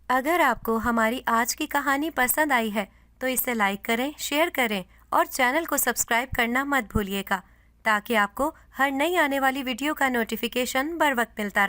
اگر آپ کو ہماری آج کی کہانی پسند آئی ہے تو اسے لائک کریں، شیئر کریں اور چینل کو سبسکرائب کرنا مت بھولیے گا، تاکہ آپ کو ہر نئی آنے والی ویڈیو کا نوٹیفیکیشن بر وقت ملتا رہے۔